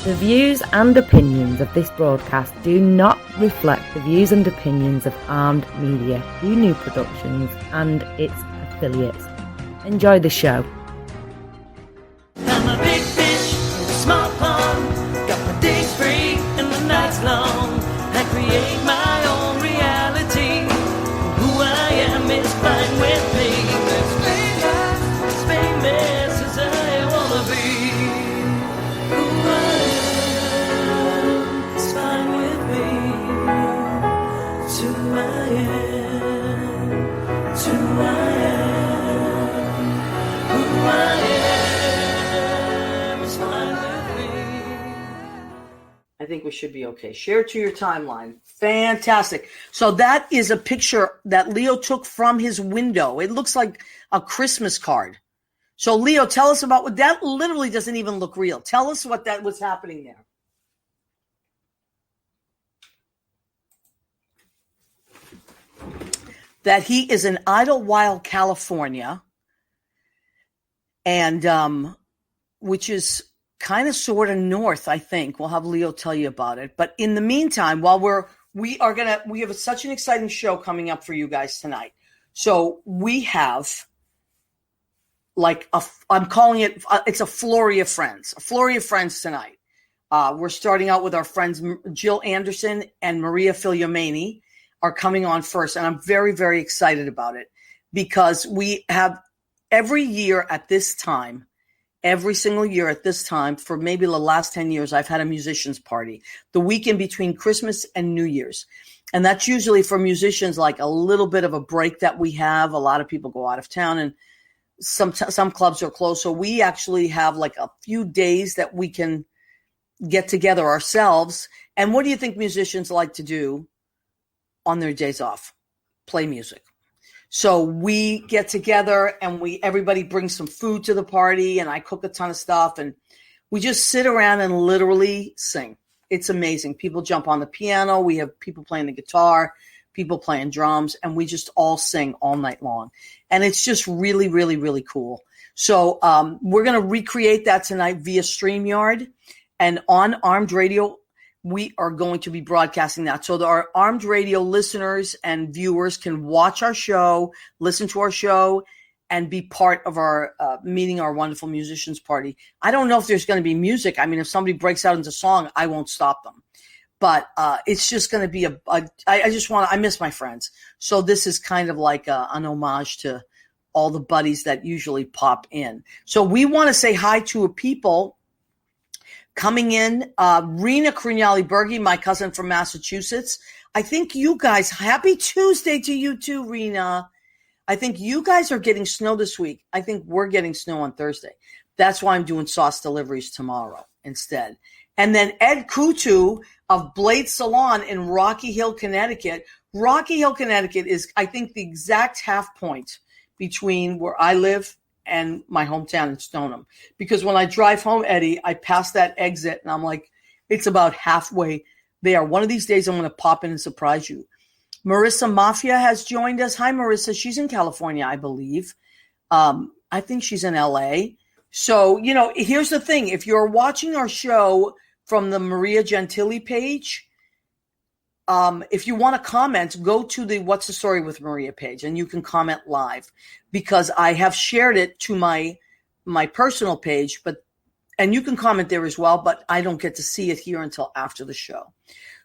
The views and opinions of this broadcast do not reflect the views and opinions of Armed Media, New Productions and its affiliates. Enjoy the show. I'm a big fish in a small pond. Got my days free and the nights long. I create my own reality. Who I am is fine with me. As famous as I wanna be. Who I am is fine with me. It's who I am. It's who I am. Who I am is fine with me. I think we should be okay. Share to your timeline. Fantastic. So that is a picture that Leo took from his window. It looks like a Christmas card. So Leo, tell us about what that literally doesn't even look real. Tell us what that was happening there. That he is in Idlewild, California, and which is kind of sort of north, I think. We'll have Leo tell you about it. But in the meantime, while we have such an exciting show coming up for you guys tonight. So we have I'm calling it, it's a Flurry of Friends. A Flurry of Friends tonight. We're starting out with our friends Jill Anderson and Maria Filiomeni are coming on first. And I'm very, very excited about it because we have every year at this time, every single year at this time, for maybe the last 10 years, I've had a musicians party the weekend between Christmas and New Year's. And that's usually for musicians, like a little bit of a break that we have. A lot of people go out of town and some clubs are closed. So we actually have like a few days that we can get together ourselves. And what do you think musicians like to do on their days off? Play music. So we get together and everybody brings some food to the party and I cook a ton of stuff and we just sit around and literally sing. It's amazing. People jump on the piano. We have people playing the guitar, people playing drums, and we just all sing all night long. And it's just really, really, really cool. So we're going to recreate that tonight via StreamYard and on Armed Radio. We are going to be broadcasting that. So our Armed Radio listeners and viewers can watch our show, listen to our show, and be part of our meeting our wonderful musicians party. I don't know if there's going to be music. I mean, if somebody breaks out into song, I won't stop them. But it's just going to be I miss my friends. So this is kind of like an homage to all the buddies that usually pop in. So we want to say hi to people coming in, Rena Crignali-Bergi, my cousin from Massachusetts. I think you guys, happy Tuesday to you too, Rena. I think you guys are getting snow this week. I think we're getting snow on Thursday. That's why I'm doing sauce deliveries tomorrow instead. And then Ed Kutu of Blade Salon in Rocky Hill, Connecticut. Rocky Hill, Connecticut is, I think, the exact half point between where I live and my hometown in Stoneham. Because when I drive home, Eddie, I pass that exit and I'm like, it's about halfway there. One of these days I'm going to pop in and surprise you. Marissa Mafia has joined us. Hi, Marissa. She's in California, I believe. I think she's in LA. So, here's the thing. If you're watching our show from the Maria Gentili page, if you want to comment, go to the What's the Story with Maria page and you can comment live because I have shared it to my personal page, and you can comment there as well, but I don't get to see it here until after the show.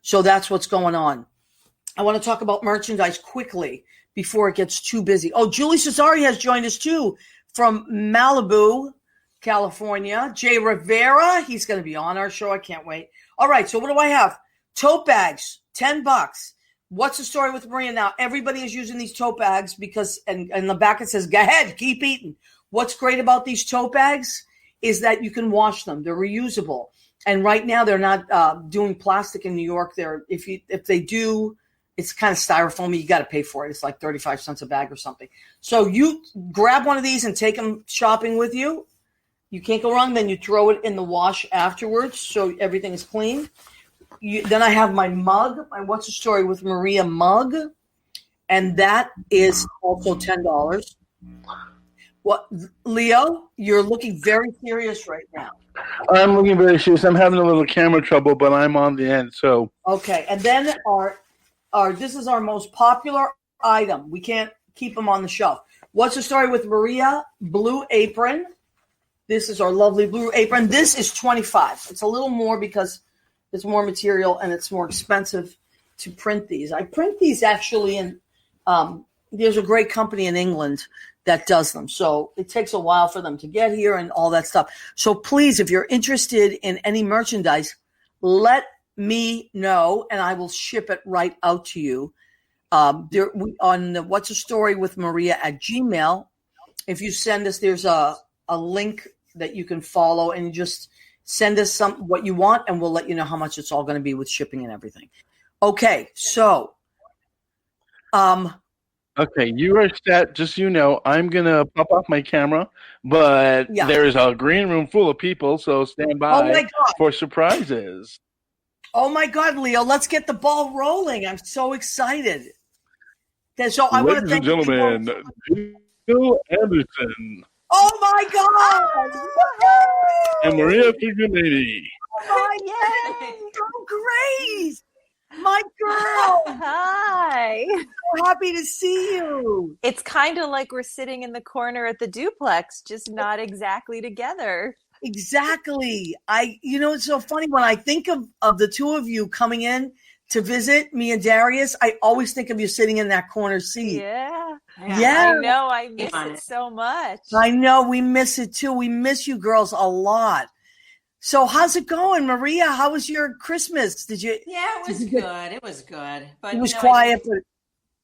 So that's what's going on. I want to talk about merchandise quickly before it gets too busy. Oh, Julie Cesari has joined us too from Malibu, California. Jay Rivera, he's going to be on our show. I can't wait. All right, so what do I have? Tote bags, $10. What's the story with Maria now? Everybody is using these tote bags because, and in the back it says, go ahead, keep eating. What's great about these tote bags is that you can wash them. They're reusable. And right now they're not doing plastic in New York. If they do, it's kind of styrofoam. You got to pay for it. It's like 35 cents a bag or something. So you grab one of these and take them shopping with you. You can't go wrong. Then you throw it in the wash afterwards so everything is clean. Then I have my mug, my What's the Story with Maria mug, and that is also $10. What, Leo? You're looking very serious right now. I'm looking very serious. I'm having a little camera trouble, but I'm on the end. So okay, and then our this is our most popular item. We can't keep them on the shelf. What's the story with Maria? Blue Apron. This is our lovely Blue Apron. This is $25. It's a little more because it's more material and it's more expensive to print these. I print these actually in. There's a great company in England that does them. So it takes a while for them to get here and all that stuff. So please, if you're interested in any merchandise, let me know and I will ship it right out to you. On the What's a Story with Maria at Gmail. If you send us, there's a link that you can follow and just send us what you want and we'll let you know how much it's all going to be with shipping and everything. Okay. So, okay, you are set. Just so you know, I'm going to pop off my camera, but there is a green room full of people, so stand by for surprises. Oh, my God, Leo, let's get the ball rolling. I'm so excited. So Ladies and gentlemen, Jill Anderson. Oh, my God. And Maria Figliolini. Oh, my God. Oh, great. My girl. Hi. So happy to see you. It's kind of like we're sitting in the corner at the duplex, just not exactly together. Exactly. It's so funny when I think of the two of you coming in to visit me and Darius, I always think of you sitting in that corner seat. Yeah. Yeah. I know. I miss it so much. I know. We miss it too. We miss you girls a lot. So how's it going, Maria? How was your Christmas? Yeah, it was good. It was good. But it was quiet.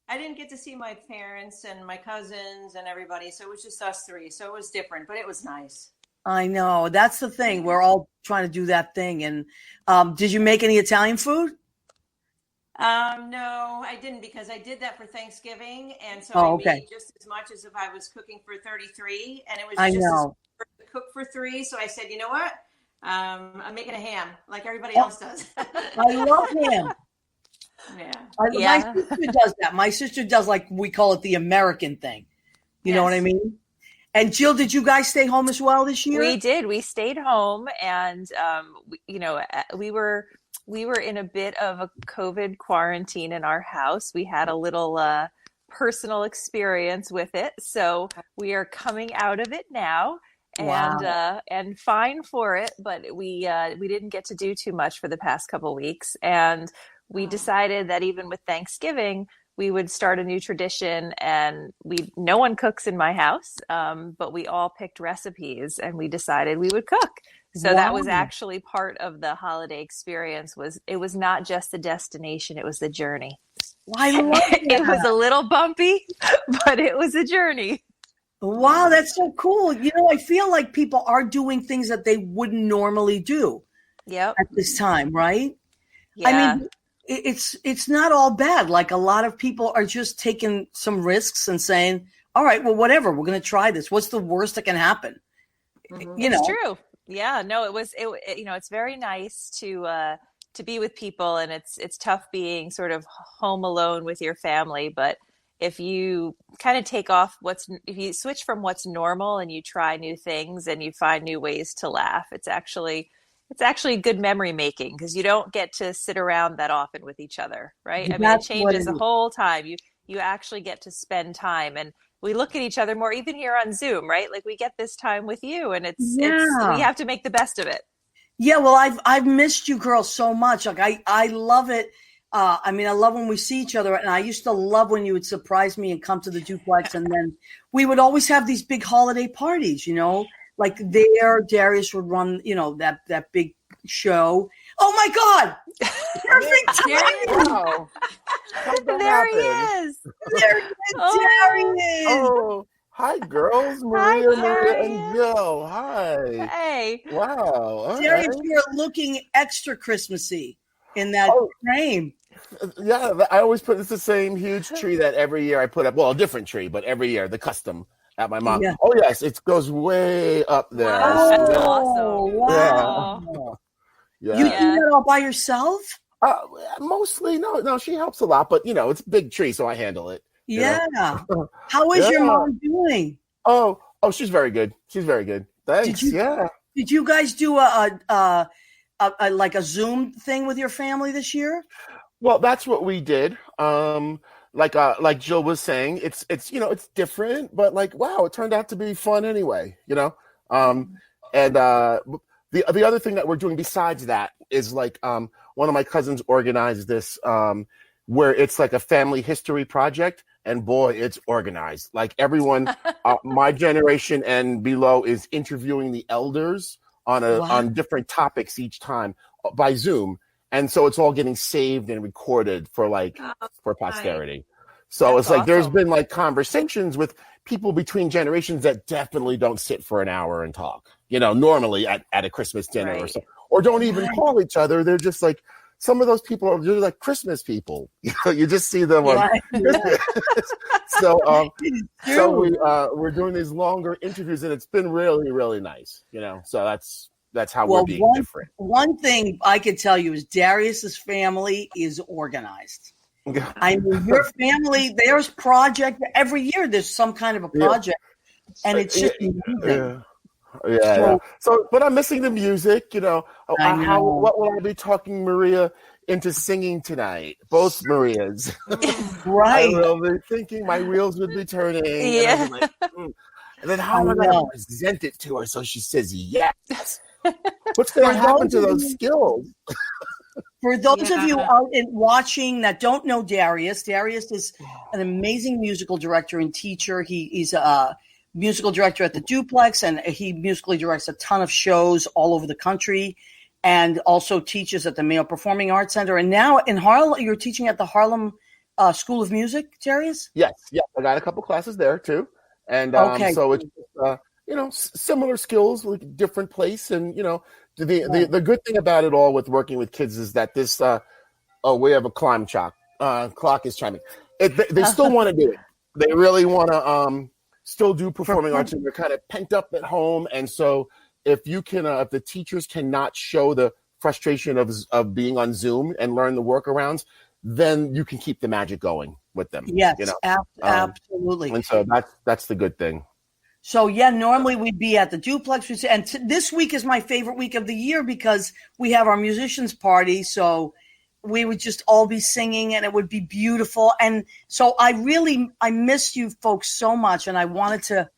I didn't get to see my parents and my cousins and everybody, so it was just us three. So it was different, but it was nice. I know. That's the thing. We're all trying to do that thing. And did you make any Italian food? No, I didn't because I did that for Thanksgiving, and so I made just as much as if I was cooking for 33, and it was just to cook for 3. So I said, you know what? I'm making a ham like everybody else does. I love ham. My sister does that. My sister does, like, we call it the American thing. You know what I mean? And Jill, did you guys stay home as well this year? We did. We stayed home, and we were in a bit of a COVID quarantine in our house. We had a little personal experience with it, so we are coming out of it now. And fine for it, but we didn't get to do too much for the past couple weeks, and we decided that even with Thanksgiving, we would start a new tradition. And no one cooks in my house, but we all picked recipes, and we decided we would cook. So that was actually part of the holiday experience. It was not just the destination; it was the journey. I love it. It was a little bumpy, but it was a journey. Wow, that's so cool. I feel like people are doing things that they wouldn't normally do at this time, right? Yeah. I mean, it's not all bad. Like, a lot of people are just taking some risks and saying, all right, well, whatever, we're going to try this. What's the worst that can happen? Mm-hmm. It's true. Yeah, no, it's very nice to be with people, and it's tough being sort of home alone with your family, but if you kind of if you switch from what's normal and you try new things and you find new ways to laugh, it's actually good memory making, because you don't get to sit around that often with each other, right? I mean, it changes the whole time. You actually get to spend time, and we look at each other more, even here on Zoom, right? Like, we get this time with you, and we have to make the best of it. Yeah, well, I've missed you girls so much. Like, I love it. I love when we see each other, and I used to love when you would surprise me and come to the duplex, and then we would always have these big holiday parties, like Darius would run, that big show. Oh my God! Perfect timing! There he is. There he is, Darius. Oh, hi, girls. Maria and Jill. Hi. Hey. Wow. Darius, you're looking extra Christmassy in that frame. Yeah, I always put the same huge tree that every year I put up. Well, a different tree, but every year, the custom at my mom. Yeah. Oh, yes, it goes way up there. Oh, that's awesome. Wow. Yeah. You do that all by yourself? Mostly, no, she helps a lot, but, it's a big tree, so I handle it. Yeah. How is your mom doing? Oh, Oh, she's very good. She's very good. Thanks. Did you guys do a like a Zoom thing with your family this year? Well, that's what we did. Like Jill was saying, it's it's different, but like wow, it turned out to be fun anyway. And the other thing that we're doing besides that is like one of my cousins organized this where it's like a family history project, and boy, it's organized. Like everyone, my generation and below is interviewing the elders on different topics each time by Zoom. And so it's all getting saved and recorded for posterity. So it's like awesome. There's been like conversations with people between generations that definitely don't sit for an hour and talk, normally at a Christmas dinner or so, or don't even call each other. They're just like, some of those people are just like Christmas people. You just see them on So we're doing these longer interviews, and it's been really, really nice, so that's how we're being different. One thing I could tell you is Darius's family is organized. I mean, your family, there's project every year. There's some kind of a project, and it's just amazing. Yeah. So, but I'm missing the music. What will I be talking Maria into singing tonight? Both Marias, right? I will be thinking my wheels would be turning. Yeah. And then how am I going to present it to her so she says yes? What's going to happen to those skills? For those of you out and watching that don't know Darius is an amazing musical director and teacher. He's a musical director at the Duplex, and he musically directs a ton of shows all over the country, and also teaches at the Mayo Performing Arts Center. And now in Harlem, you're teaching at the Harlem School of Music, Darius? Yes. I got a couple classes there too. And so it's similar skills, like different place. And the good thing about it all with working with kids is that this we have a clock is chiming. They still want to do it. They really want to still do performing arts, and they're kind of pent up at home. And so if you can, if the teachers cannot show the frustration of being on Zoom and learn the workarounds, then you can keep the magic going with them. Yes, absolutely. And so that's the good thing. So normally we'd be at the Duplex, and this week is my favorite week of the year because we have our musicians party. So we would just all be singing, and it would be beautiful. And so I missed you folks so much, and I wanted to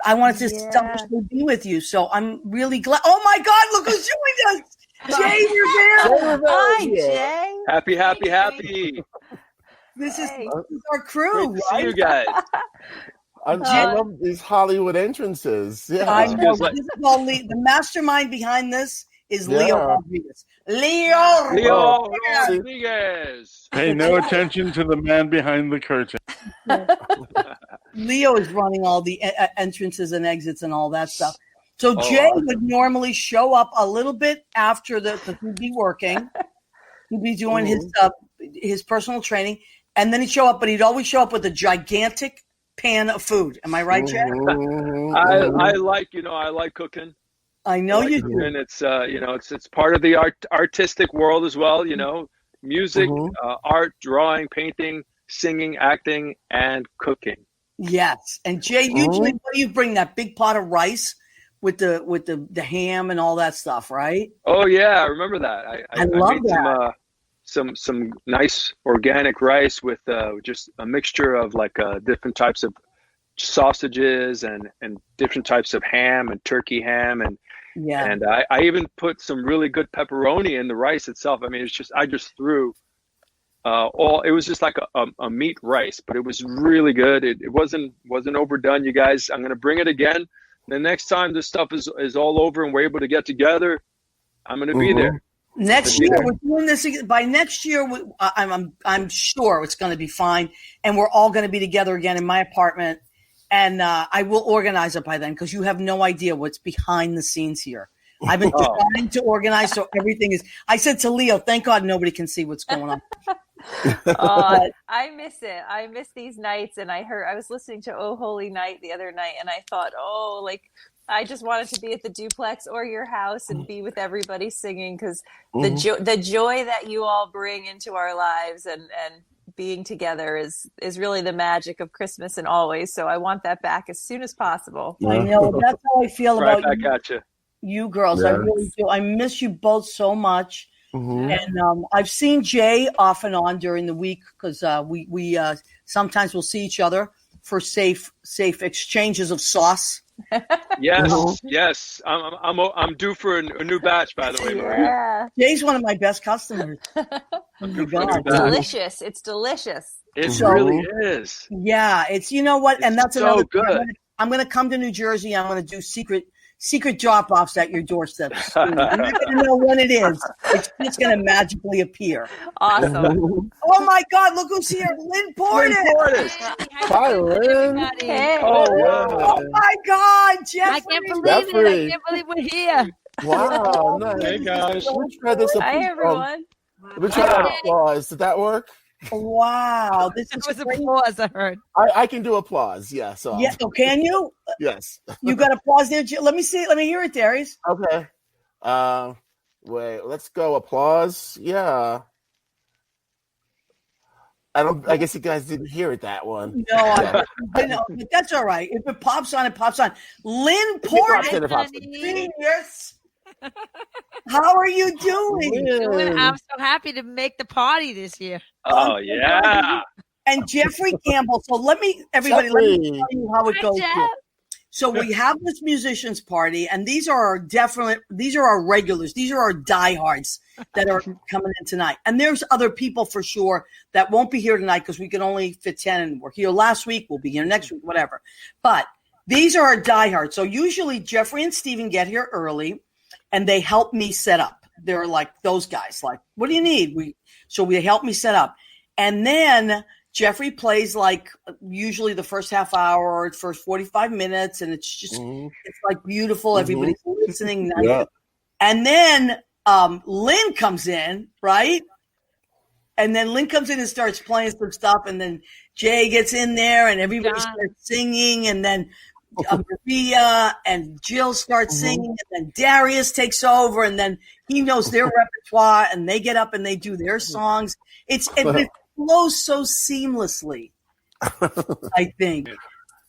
selfishly be with you. So I'm really glad. Oh my God, look who's joined us. Jay, you're there. Hi, Jay. Happy. This is our crew. Great to see you guys. I love these Hollywood entrances. Yeah. I know. This is all the mastermind behind this is Leo Rodriguez. Leo Rodriguez. Pay no attention to the man behind the curtain. Leo is running all the entrances and exits and all that stuff. So Jay would normally show up a little bit after because he'd be working. He'd be doing his personal training, and then he'd show up, but he'd always show up with a gigantic pan of food. Am I right, Jay? I like cooking. I know you do. And it's it's part of the artistic world as well, music, art, drawing, painting, singing, acting, and cooking. Yes. And Jay, usually you bring that big pot of rice with the ham and all that stuff, right? Oh yeah, I remember that. I love that. Some nice organic rice with just a mixture of different types of sausages and different types of ham and turkey ham and I even put some really good pepperoni in the rice itself. I mean, I just threw it was just like a meat rice, but it was really good. It wasn't overdone, you guys. I'm gonna bring it again. The next time this stuff is all over and we're able to get together, I'm gonna be there. Next year, we're doing this. By next year, I'm sure it's going to be fine, and we're all going to be together again in my apartment. And I will organize it by then because you have no idea what's behind the scenes here. I've been trying to organize so everything is. I said to Leo, "Thank God nobody can see what's going on." I miss it. I miss these nights, and I was listening to "Oh Holy Night" the other night, and I thought, I just wanted to be at the Duplex or your house and be with everybody singing because the joy that you all bring into our lives and being together is really the magic of Christmas and always. So I want that back as soon as possible. I know. That's how I feel Right about back at you girls. I really do. I miss you both so much. Mm-hmm. And I've seen Jay off and on during the week because we sometimes we'll see each other for safe exchanges of sauce. Yes. I'm due for a new batch, by the way, Maria. Yeah. Jay's one of my best customers. Oh my God. Delicious. It's delicious. It really is. Yeah, it's you know what, and that's so another thing. good. I'm gonna come to New Jersey. I'm gonna do secret drop-offs at your doorstep. You're not gonna know when it is. It's just gonna magically appear. Awesome. Oh my God! Look who's here, Lynne Portis. Hi, Lynne. Hey. Oh my God, Jeffrey! I can't believe it. I can't believe we're here. Wow, nice. Hey guys. Let's try this. Hi, everyone. Let's try that applause. Did that work? Wow, this That is was great. applause, I heard. I can do applause. Yeah. So Yeah, so can you? yes. You got applause there. Let me see. Let me hear it, Darius. Okay. Wait. Let's go. Applause. Yeah. I guess you guys didn't hear it, that one. No, I know, but that's all right. If it pops on, it pops on. Lynne Portis, genius. How are you doing? I'm so happy to make the party this year. Oh, yeah. And Jeffrey Campbell. So let me tell you how it goes. Here. So we have this musicians party, and these are our regulars. These are our diehards that are coming in tonight. And there's other people for sure that won't be here tonight because we can only fit 10 and we're here last week. We'll be here next week, whatever. But these are our diehards. So usually Jeffrey and Steven get here early and they help me set up. They're like those guys, like, what do you need? So they help me set up. And then Jeffrey plays like usually the first half hour or first 45 minutes. And it's just, it's like beautiful. Everybody's listening. Yeah. And then Lynne comes in, right? And then Lynne comes in and starts playing some stuff. And then Jay gets in there and everybody starts singing. And then Maria and Jill start singing. And then Darius takes over. And then he knows their repertoire. And they get up and they do their songs. It flows so seamlessly, I think.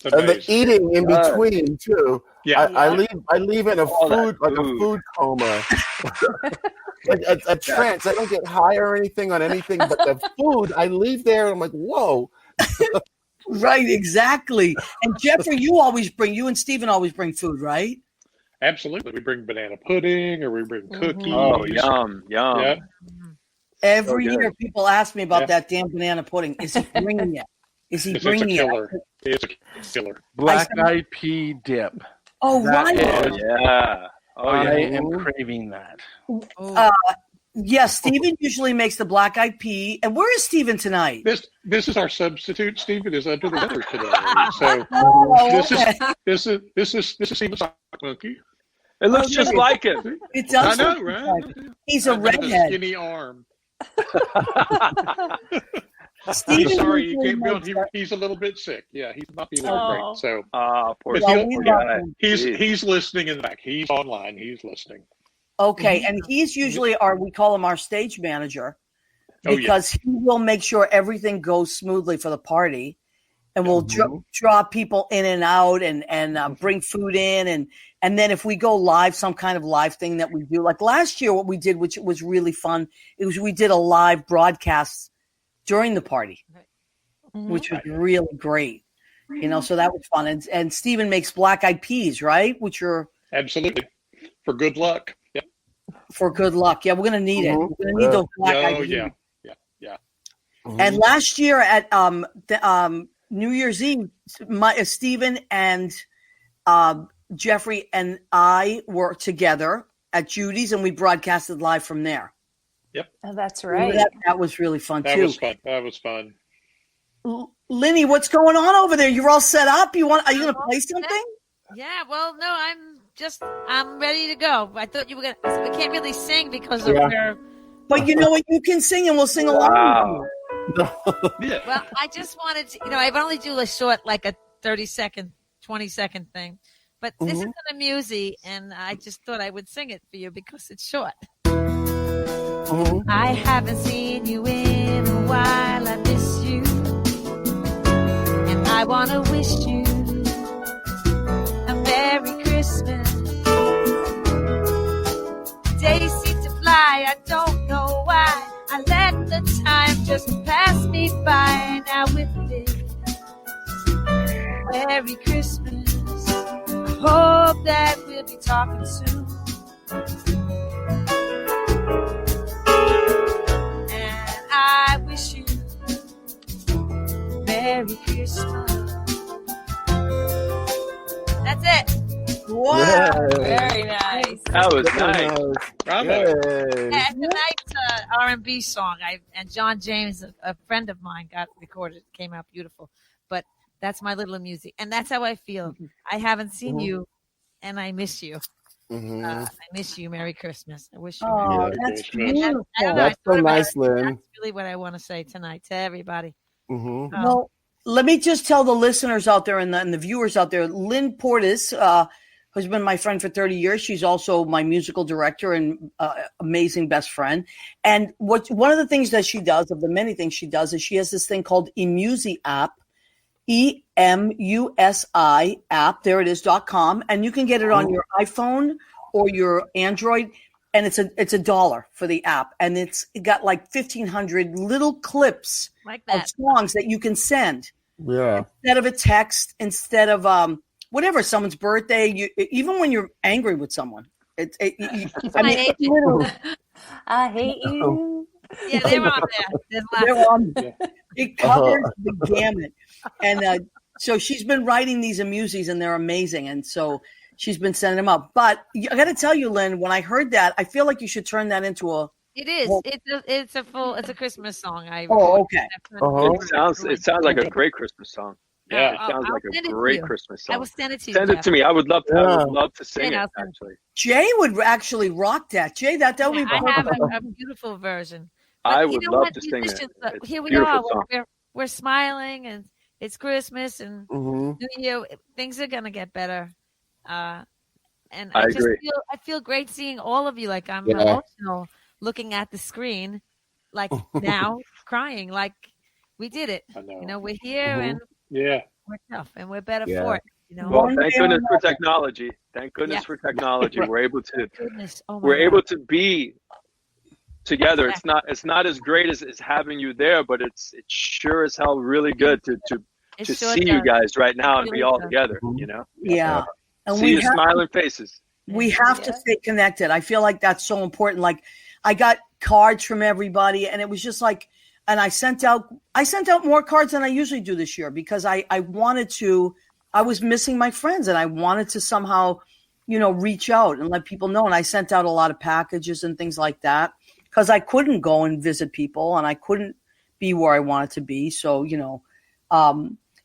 And the eating in between too. Yeah, I leave in a food coma, like a trance. I don't get high or anything on anything, but the food I leave there. And I'm like, whoa. Right, exactly. And Jeffrey, you and Steven always bring food, right? Absolutely. We bring banana pudding or we bring cookies. Oh, yum. Yeah. Every year, people ask me about that damn banana pudding. Is he bringing it? It's a killer. It's a killer. Black-eyed pea dip. Oh, right. Yeah. I am craving that. Yes, Steven usually makes the black-eyed pea. And where is Steven tonight? This is our substitute. Steven is under the weather today. So this is Steven's monkey. It looks just like him. It does. I know, right? He's a redhead. Skinny arm. Steven, sorry, you can't build. He's a little bit sick. Yeah, he's not feeling great. So, poor guy. He's listening in the back. He's online. He's listening. Okay, and he's usually we call him our stage manager because he will make sure everything goes smoothly for the party, and we'll draw people in and out and bring food in and then if we go live, some kind of live thing that we do, like last year, what we did, which was really fun, we did a live broadcast during the party, which was really great. So that was fun. And Steven makes black-eyed peas, right? Which are absolutely for good luck. Yeah. For good luck. Yeah, we're gonna need it. We're gonna need those black-eyed peas. Yeah. And last year at New Year's Eve, Steven and Jeffrey and I were together at Judy's, and we broadcasted live from there. Yep. Oh, that's right. That was really fun, too. That was fun. Lynne, what's going on over there? You're all set up? Are you going to play something? Yeah, well, no, I'm ready to go. I thought you were going to, we can't really sing because of where. But you know what? You can sing and we'll sing along with you. Well, I just wanted to, I've only do a short, like a 30-second, 20-second thing. But this is an amusey, and I just thought I would sing it for you because it's short. I haven't seen you in a while. I miss you. want to wish you a Merry Christmas. Days seem to fly, I don't know why. I let the time just pass me by. Now with this Merry Christmas, I hope that we'll be talking soon. And I wish you Merry Christmas. That's it. Wow. Very nice. That was nice. Yeah, tonight's R&B song. And John James, a friend of mine, got recorded. It came out beautiful. But that's my little music, and that's how I feel. I haven't seen you, and I miss you. I miss you. Merry Christmas. I wish you. Oh, that's beautiful. That's so nice, Lynn. That's really what I want to say tonight to everybody. Well, let me just tell the listeners out there and the viewers out there, Lynne Portis, who's been my friend for 30 years. She's also my musical director and amazing best friend. And one of the things that she does, of the many things she does, is she has this thing called eMusi app, EMUSI app. There it is, .com. And you can get it on your iPhone or your Android. And it's $1 for the app. And it got like 1,500 little clips like of songs that you can send. Yeah. Instead of a text, instead of whatever, someone's birthday, even when you're angry with someone. I hate you. I hate you. Yeah, they're on there. They're on there. It covers the gamut. And so she's been writing these eMusis, and they're amazing. And so she's been sending them up. But I got to tell you, Lynn, when I heard that, I feel like you should turn that into a. It is. It's a Christmas song. Okay. It sounds like a great Christmas song. Yeah, it sounds like a great Christmas song. I will send it to you. Send it to me. I would love to sing it. Actually, Jay would actually rock that. Jay, that would be. I have a beautiful version. But I would love to sing it. Here we are. We're smiling, and it's Christmas, and New Year. Things are gonna get better. And I agree. I feel great seeing all of you. Like I'm emotional looking at the screen, like now crying. Like we did it. I know. We're here and we're tough and we're better for it. Well, thank goodness for technology. Thank goodness for technology. We're able to be together. It's not as great as having you there, but it's sure as hell really good to see you guys right now and be all together. Yeah. And see your smiling faces. We have to stay connected. I feel like that's so important. Like I got cards from everybody, and it was just like, and I sent out more cards than I usually do this year because I was missing my friends, and I wanted to somehow, reach out and let people know. And I sent out a lot of packages and things like that because I couldn't go and visit people, and I couldn't be where I wanted to be. So,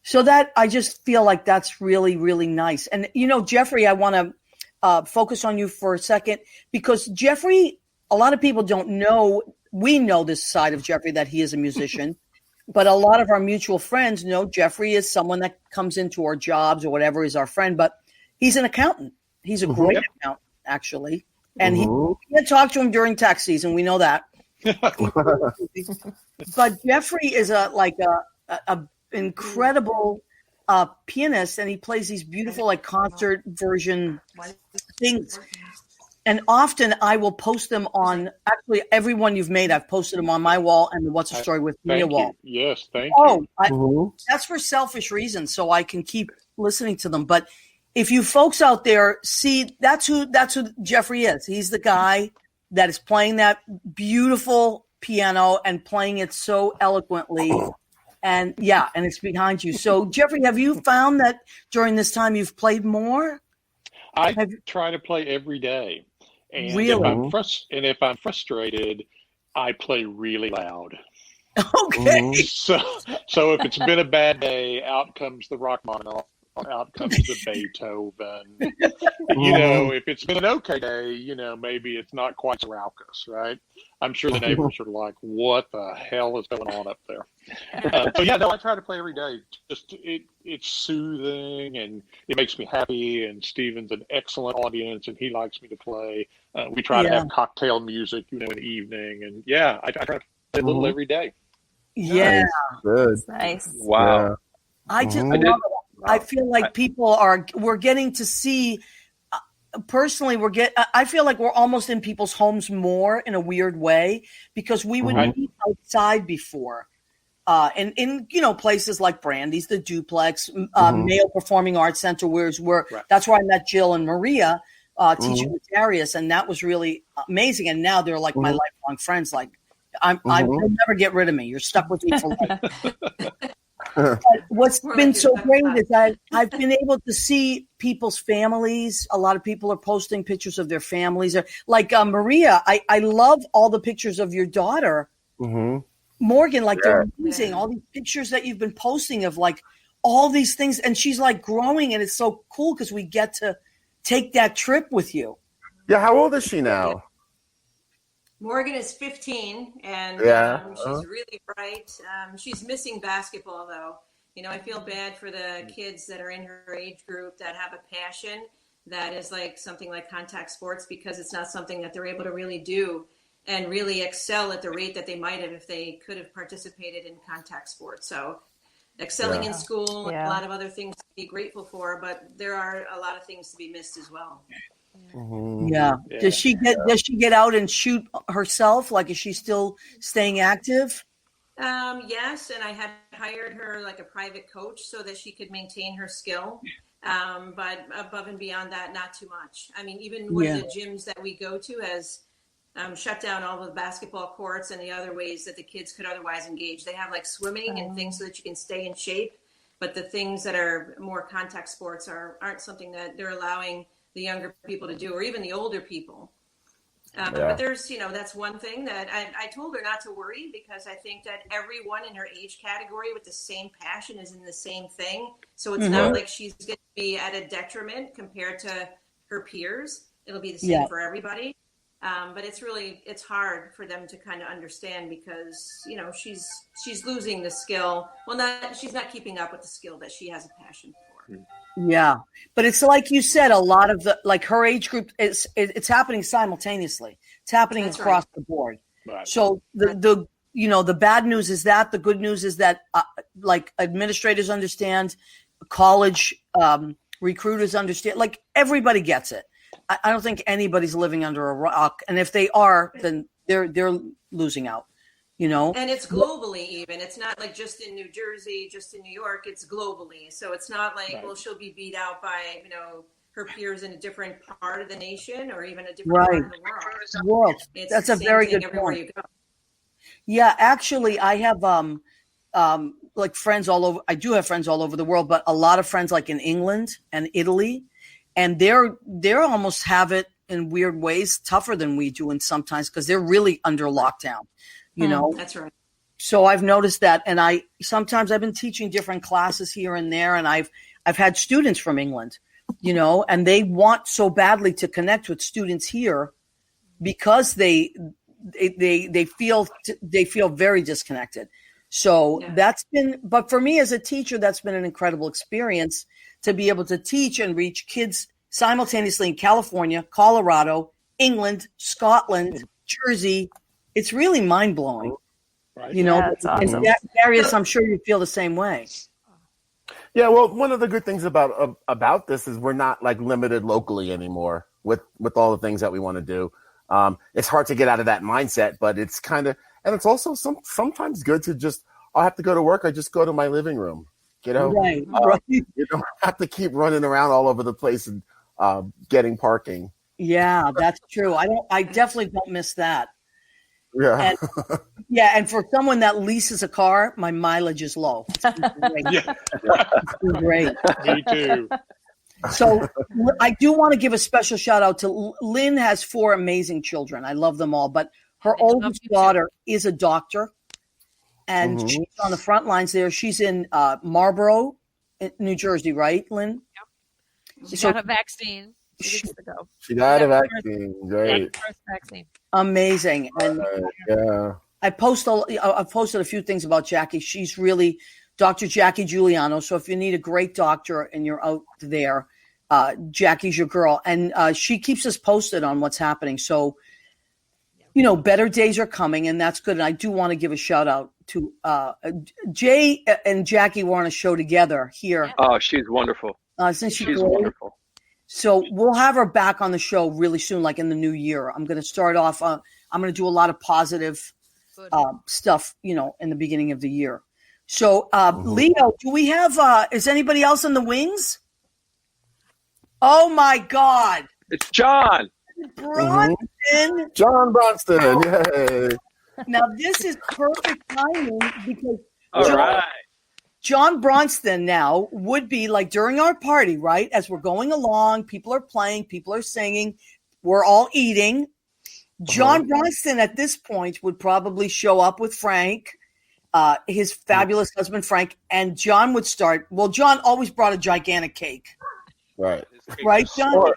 so that I just feel like that's really, really nice. And, Jeffrey, I want to focus on you for a second because Jeffrey, a lot of people don't know. We know this side of Jeffrey, that he is a musician, but a lot of our mutual friends know Jeffrey is someone that comes into our jobs or whatever, is our friend, but he's an accountant. He's a great accountant, actually. And he can't talk to him during tax season. We know that. But Jeffrey is a incredible pianist, and he plays these beautiful concert version things. And often I will post them on, actually every one you've made, I've posted them on my wall and the What's the Story with Me wall. Yes, thank you. That's for selfish reasons, so I can keep listening to them. But if you folks out there see, that's who Jeffrey is. He's the guy that is playing that beautiful piano and playing it so eloquently. And and it's behind you. So Jeffrey, have you found that during this time you've played more? I try to play every day. And really? If I'm frustrated, I play really loud. Okay. So if it's been a bad day, out comes the Rachmaninoff, out comes the Beethoven. If it's been an okay day, maybe it's not quite so raucous, right? I'm sure the neighbors are like, what the hell is going on up there? I try to play every day. Just it's soothing and it makes me happy. And Steven's an excellent audience, and he likes me to play. We try to have cocktail music, in the evening, and I try to play a little every day. Yeah, good, nice. Wow. I just love it. I feel like we're getting to see, personally, I feel like we're almost in people's homes more in a weird way, because we would be outside before. And in places like Brandy's, the Duplex, Mayo Performing Arts Center, that's where I met Jill and Maria teaching with Darius, and that was really amazing. And now they're like my lifelong friends. Like you'll never get rid of me. You're stuck with me for life. But what's been so great is I've been able to see people's families. A lot of people are posting pictures of their families. Like Maria, I love all the pictures of your daughter. Morgan, like they're amazing. All these pictures that you've been posting of like all these things, and she's like growing, and it's so cool because we get to take that trip with you. Yeah, how old is she now? Morgan is 15, and she's really bright. She's missing basketball, though. I feel bad for the kids that are in her age group that have a passion that is like something like contact sports, because it's not something that they're able to really do and really excel at the rate that they might have if they could have participated in contact sports. So excelling in school and a lot of other things to be grateful for, but there are a lot of things to be missed as well. Yeah. Does she get out and shoot herself? Like, is she still staying active? Yes, and I had hired her like a private coach so that she could maintain her skill. But above and beyond that, not too much. I mean, even one of the gyms that we go to has shut down all the basketball courts and the other ways that the kids could otherwise engage. They have like swimming and things so that you can stay in shape, but the things that are more contact sports aren't something that they're allowing the younger people to do, or even the older people. But there's, that's one thing that I told her not to worry, because I think that everyone in her age category with the same passion is in the same thing. So it's not like she's going to be at a detriment compared to her peers. It'll be the same for everybody. But it's hard for them to kind of understand, because, she's losing the skill. Well, she's not keeping up with the skill that she has a passion for. Yeah. But it's like you said, a lot of her age group, it's happening simultaneously. It's happening across the board. Right. So the bad news is that, the good news is that like administrators understand, college recruiters understand, like everybody gets it. I don't think anybody's living under a rock. And if they are, then they're losing out. And it's globally even. It's not like just in New Jersey, just in New York. It's globally. So it's not like, well, she'll be beat out by, her peers in a different part of the nation or even a different part of the world. That's a very good point. Yeah, actually, I have like friends all over. I do have friends all over the world, but a lot of friends like in England and Italy, and they're almost have it in weird ways tougher than we do, and sometimes because they're really under lockdown. That's right. So I've noticed that, and sometimes I've been teaching different classes here and there, and I've had students from England, and they want so badly to connect with students here because they feel very disconnected. So but for me as a teacher, that's been an incredible experience to be able to teach and reach kids simultaneously in California, Colorado, England, Scotland, Jersey. It's really mind-blowing. Right. That's awesome. Darius, I'm sure you feel the same way. Yeah, well, one of the good things about this is we're not like limited locally anymore with all the things that we want to do. It's hard to get out of that mindset, but it's kind of, and it's also sometimes good to just, I'll have to go to work. I just go to my living room, Right. You don't have to keep running around all over the place and getting parking. Yeah, that's true. I definitely don't miss that. Yeah. And for someone that leases a car, my mileage is low. It's great. Me too. So I do want to give a special shout out to Lynne. Has 4 amazing children. I love them all, but her oldest daughter is a doctor, and she's on the front lines there. She's in Marlboro, New Jersey, right, Lynne? Yep. She got a vaccine. She got a vaccine. Great. First vaccine. Amazing. And I've posted a few things about Jackie. She's really Dr. Jackie Giuliano. So if you need a great doctor and you're out there, Jackie's your girl. And she keeps us posted on what's happening. So better days are coming, and that's good. And I do want to give a shout out to Jay and Jackie were on a show together here. Oh, she's wonderful. She's wonderful. So we'll have her back on the show really soon, like in the new year. I'm going to start off. I'm going to do a lot of positive stuff, in the beginning of the year. So, Leo, do we have? Is anybody else in the wings? Oh my God! It's John. Bronston. John Bronston. Yay. Now this is perfect timing because John Bronston now would be like during our party, right? As we're going along, people are playing, people are singing, we're all eating. John Bronston at this point would probably show up with Frank, his fabulous husband Frank, and John would start. Well, John always brought a gigantic cake. Right, John? Or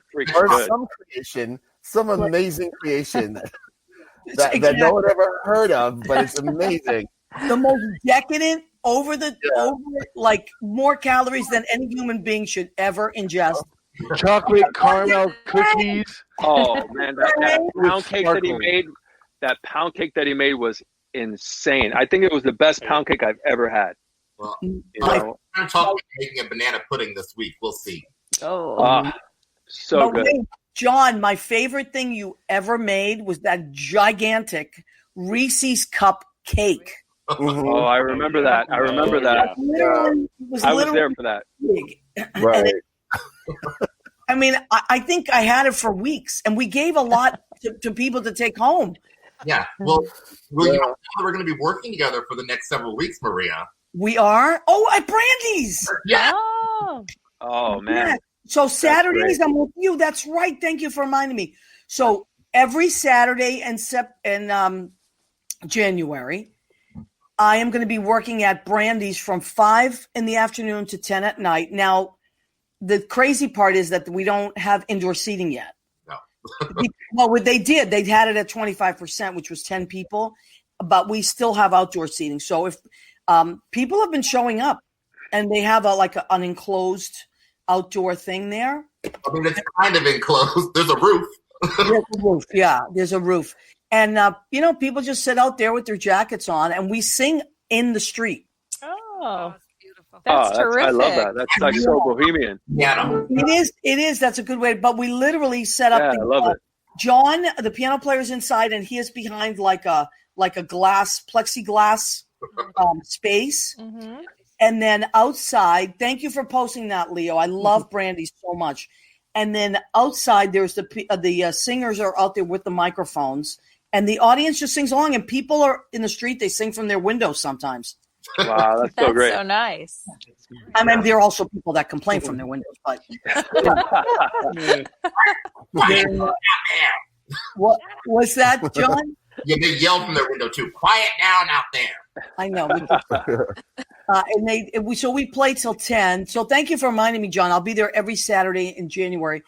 some amazing creation that no one ever heard of, but it's amazing. The most decadent, over like more calories than any human being should ever ingest. Chocolate caramel cookies. Oh man, that pound cake that he made. That pound cake that he made was insane. I think it was the best pound cake I've ever had. Well, I'm talking about making a banana pudding this week. We'll see. So good. Wait, John, my favorite thing you ever made was that gigantic Reese's cup cake. Oh, I remember that. I was there for that. Big. Right. I mean, I think I had it for weeks, and we gave a lot to people to take home. Yeah. Well, we're going to be working together for the next several weeks, Maria. We are? Oh, at Brandy's. Yeah. Oh man. Yeah. So Saturdays, I'm with you. That's right. Thank you for reminding me. So every Saturday in January, I am going to be working at Brandy's from 5 in the afternoon to 10 at night. Now, the crazy part is that we don't have indoor seating yet. No. Well, what they did, they had it at 25%, which was 10 people, but we still have outdoor seating. So if people have been showing up and they have an enclosed outdoor thing there. I mean, it's kind of enclosed. There's a roof. There's a roof. Yeah, there's a roof. And, people just sit out there with their jackets on, and we sing in the street. Oh, beautiful. That's terrific. I love that. That's like so bohemian. Yeah. It is. That's a good way. But we literally set up. I love it. John, the piano player, is inside, and he is behind like a plexiglass space. Mm-hmm. And then outside, thank you for posting that, Leo. I love Brandy so much. And then outside, there's the singers are out there with the microphones, and the audience just sings along. And people are in the street; they sing from their windows sometimes. Wow, that's so great. So nice. I mean, there are also people that complain from their windows, but what was that, John? Yeah, they yell from their window too. Quiet down out there. I know. So we play till 10. So thank you for reminding me, John. I'll be there every Saturday in January.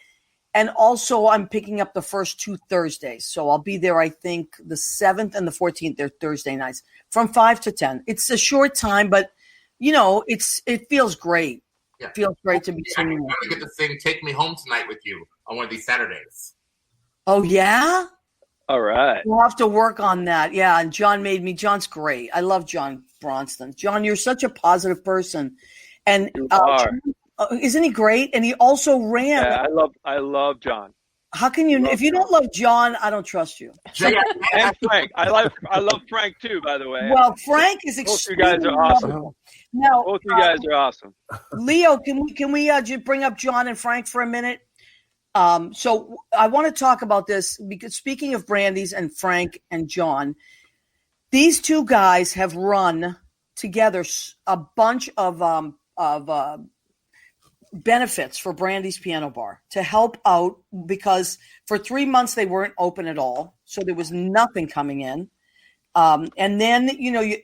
And also I'm picking up the first 2 Thursdays. So I'll be there, I think, the 7th and the 14th. They're Thursday nights from 5 to 10. It's a short time, but, it feels great. Yeah. It feels great to be singing. I'm going to get to sing Take Me Home Tonight with you on one of these Saturdays. Oh, yeah? All right. We'll have to work on that. Yeah, and John's great. I love John Bronston. John, you're such a positive person. And isn't he great? And he also ran. Yeah, I love John. How can you if you don't love John, I don't trust you. And Frank. I love Frank too, by the way. Well, Frank is both you guys are awesome. Now, both you guys are awesome. Leo, can we just bring up John and Frank for a minute? So I want to talk about this because speaking of Brandy's and Frank and John, these two guys have run together a bunch of benefits for Brandy's Piano Bar to help out because for 3 months they weren't open at all. So there was nothing coming in. And then,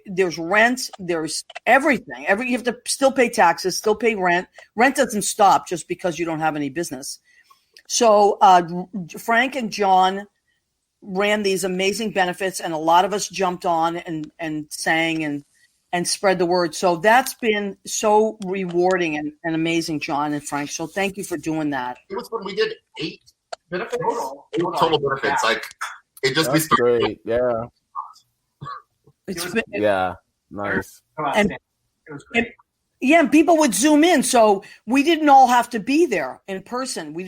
there's rent, there's everything. You have to still pay taxes, still pay rent. Rent doesn't stop just because you don't have any business. So Frank and John ran these amazing benefits, and a lot of us jumped on and sang and spread the word. So that's been so rewarding and amazing, John and Frank. So thank you for doing that. It was when we did 8 benefits. Total benefits. It just That's great. Yeah. Nice. And people would zoom in, so we didn't all have to be there in person. We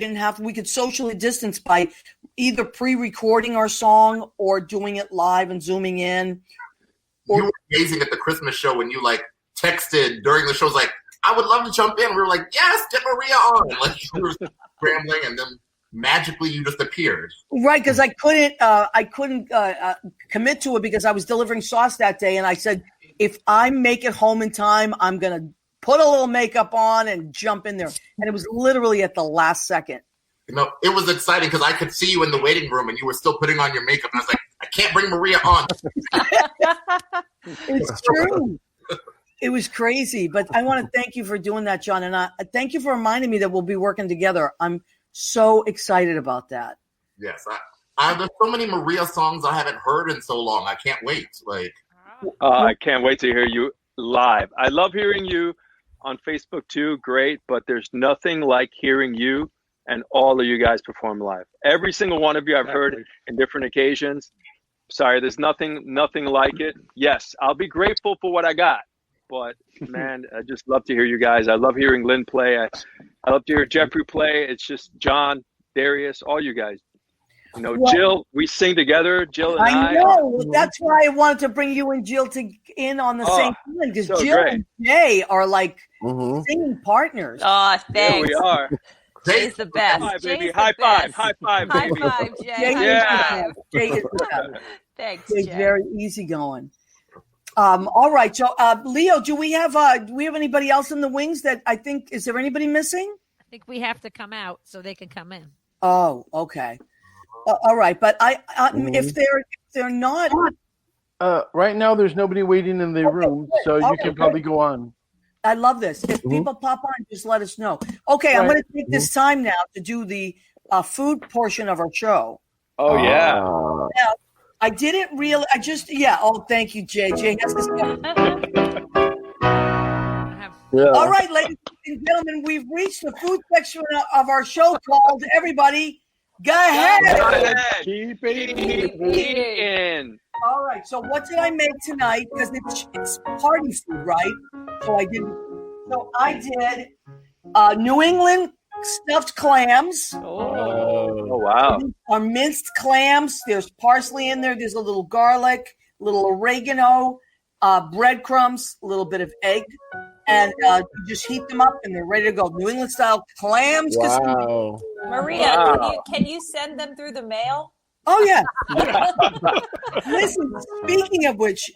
could socially distance by either pre-recording our song or doing it live and zooming in. You were amazing at the Christmas show when you texted during the show, was like, I would love to jump in. We were like, yes, get Maria on. Like you were scrambling, and then magically you just appeared. Right, because I couldn't commit to it because I was delivering sauce that day, and I said, if I make it home in time, I'm gonna put a little makeup on and jump in there. And it was literally at the last second. It was exciting because I could see you in the waiting room and you were still putting on your makeup. And I was like, I can't bring Maria on. It's true. It was crazy. But I want to thank you for doing that, John. And I thank you for reminding me that we'll be working together. I'm so excited about that. Yes. There's so many Maria songs I haven't heard in so long. I can't wait. I can't wait to hear you live. I love hearing you on Facebook too. Great. But there's nothing like hearing you and all of you guys perform live. Every single one of you I've heard in different occasions. Sorry, there's nothing like it. Yes, I'll be grateful for what I got. But, man, I just love to hear you guys. I love hearing Lynne play. I love to hear Jeffrey play. It's just John, Darius, all you guys. Jill, we sing together, Jill and I. I know. That's why I wanted to bring you and Jill in on the same thing, because so Jill and Jay are like singing partners. Oh, thanks. Here we are. Jay's the best. High five, baby. High five. High five, baby. High five, Jay. Jay is the best. Thanks, Jay's Jay. very easygoing. All right. So, Leo, do we have anybody else in the wings that is there anybody missing? I think we have to come out so they can come in. Oh, okay. All right. But if they're not. Right now, there's nobody waiting in the room, so you can probably go on. I love this. If people pop on, just let us know. Okay, I'm going to take this time now to do the food portion of our show. Oh, yeah. Now, I didn't really, oh, thank you, Jay. Jay has this. All right, ladies and gentlemen, we've reached the food section of our show called Everybody Go Ahead. Keep eating. All right, so what did I make tonight? Because it's party food, right? So I did New England stuffed clams. Oh, wow. Are minced clams. There's parsley in there. There's a little garlic, a little oregano, breadcrumbs, a little bit of egg. And you just heat them up and they're ready to go. New England style clams. Wow. Maria, can you send them through the mail? Oh, yeah. Listen, speaking of which,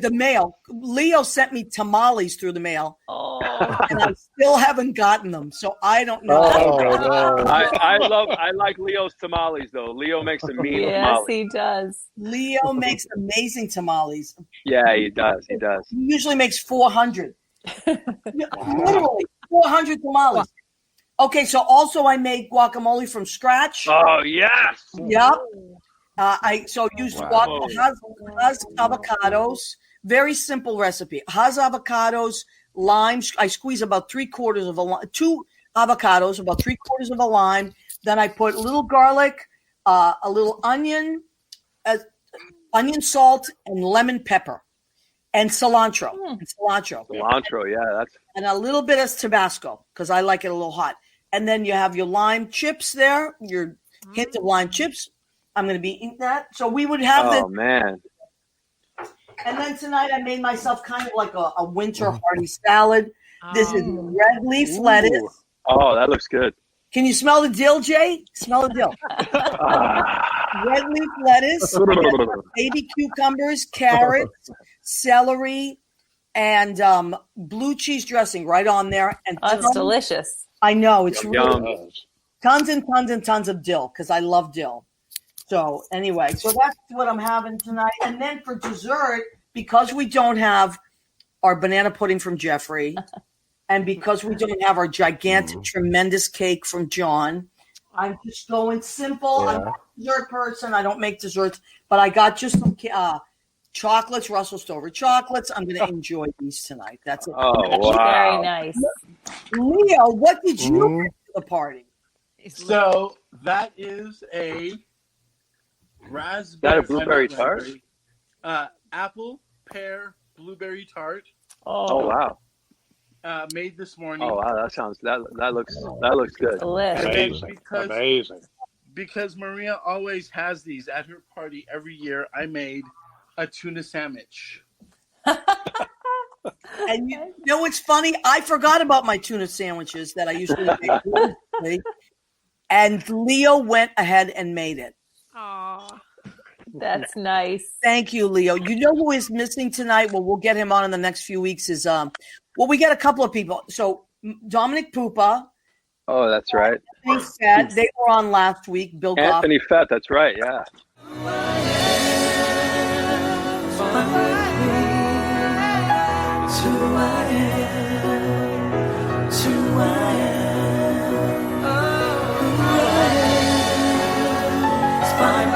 the mail, Leo sent me tamales through the mail. Oh. And I still haven't gotten them, so I don't know. No. I like Leo's tamales, though. Leo makes a mean tamales. Yes, he does. Leo makes amazing tamales. Yeah, he does. He usually makes 400. Literally, 400 tamales. Okay, so also I made guacamole from scratch. Oh, yes. Yep. I used Hass avocados. Very simple recipe. Hass avocados, lime. I squeeze about 3/4 of a lime. 2 avocados, about 3/4 of a lime. Then I put a little garlic, a little onion, salt, and lemon pepper, and cilantro. Cilantro, yeah, and a little bit of Tabasco because I like it a little hot. And then you have your lime chips there, your hint of lime chips. I'm going to be eating that. So we would have this. Oh, man. And then tonight I made myself kind of like a winter hearty salad. This is red leaf lettuce. Oh, that looks good. Can you smell the dill, Jay? Smell the dill. Red leaf lettuce, baby cucumbers, carrots, celery, and blue cheese dressing right on there. And that's delicious. I know. It's really tons and tons and tons of dill because I love dill. So anyway, so that's what I'm having tonight. And then for dessert, because we don't have our banana pudding from Jeffrey and because we don't have our gigantic, tremendous cake from John, I'm just going simple. Yeah. I'm not a dessert person. I don't make desserts, but I got just some chocolates, Russell Stover chocolates. I'm going to enjoy these tonight. That's it. Oh, wow. Very nice. Leo, what did you bring to the party? So that is a raspberry. Not a blueberry tart. Apple, pear, blueberry tart. Oh wow. Made this morning. Oh wow, that looks good. Delicious. Amazing. Because Maria always has these at her party every year, I made a tuna sandwich. And you know what's funny? I forgot about my tuna sandwiches that I usually make. And Leo went ahead and made it. Aw. That's nice. Thank you, Leo. You know who is missing tonight? Well, we'll get him on in the next few weeks. We got a couple of people. So Dominic Pupa. Oh, that's right. Anthony Fett, they were on last week. Bill Anthony Fett, that's right. Yeah. Find